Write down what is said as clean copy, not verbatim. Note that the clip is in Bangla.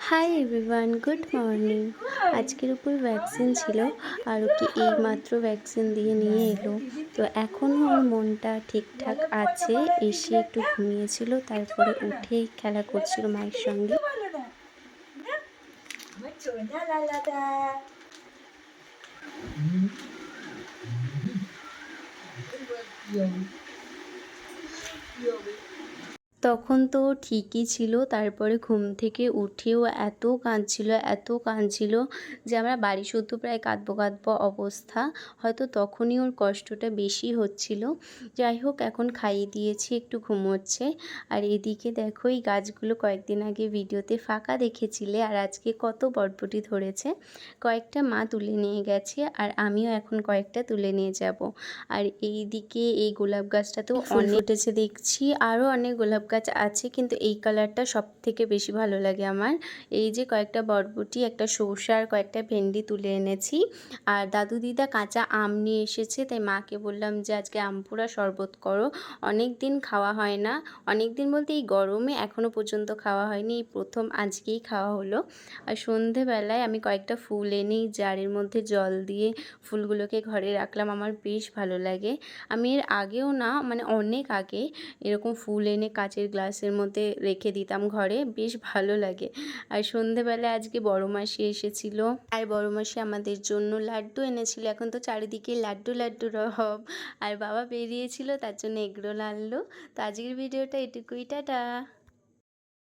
Hi everyone, good morning. আজকের উপর ভ্যাকসিন ছিল আর ওকে এইমাত্র ভ্যাকসিন দিয়ে নিয়ে এলো। তো এখনও ওর মনটা ঠিকঠাক আছে। এসে একটু ঘুমিয়েছিল, তারপরে উঠে খেলা করছিল মায়ের সঙ্গে। তখন তো ঠিকই ছিল, তারপরে ঘুম থেকে উঠেও এত কাঁদছিল যে আমরা বাড়িসুদ্ধ প্রায় কাঁদবো অবস্থা। হয়তো তখনই ওর কষ্টটা বেশি হচ্ছিল। যাই হোক, এখন খাইয়ে দিয়েছি, একটু ঘুমোচ্ছে। আর এদিকে দেখো, এই গাছগুলো কয়েকদিন আগে ভিডিওতে ফাঁকা দেখেছিলে, আর আজকে কত বটবটি ধরেছে। কয়েকটা মা তুলে নিয়ে গেছে আর আমিও এখন কয়েকটা তুলে নিয়ে যাব। আর এই দিকে এই গোলাপ গাছটাতেও ফুল ফুটেছে দেখছি, আরও অনেক গোলাপ গাছ আছে, কিন্তু এই কালারটা সব থেকে বেশি ভালো লাগে আমার। এই যে কয়েকটা বরবটি, একটা সর্ষে আর কয়েকটা ভেন্ডি তুলে এনেছি। আর দাদু দিদা কাঁচা আম নিয়ে এসেছে, তাই মাকে বললাম যে আজকে আম পোড়া শরবত করো। অনেক দিন খাওয়া হয় না, অনেক দিন বলতে এই গরমে এখনও পর্যন্ত খাওয়া হয়নি, এই প্রথম আজকেই খাওয়া হলো। আর সন্ধেবেলায় আমি কয়েকটা ফুল এনেই জারের মধ্যে জল দিয়ে ফুলগুলোকে ঘরে রাখলাম। আমার বেশ ভালো লাগে। আমি এর আগেও না, মানে অনেক আগে এরকম ফুল এনে কাচের গ্লাসের মধ্যে রেখে দিতাম ঘরে, বেশ ভালো লাগে। আর সন্ধেবেলায় আজকে বড় মাসি এসেছিল, আর বড় মাসি আমাদের জন্য লাড্ডু এনেছিল। এখন তো চারিদিকে লাড্ডু লাড্ডু রব। আর বাবা বেরিয়েছিল, তার জন্য এগরোল আনলো। তো আজকের ভিডিওটা এটুকুই, টাটা।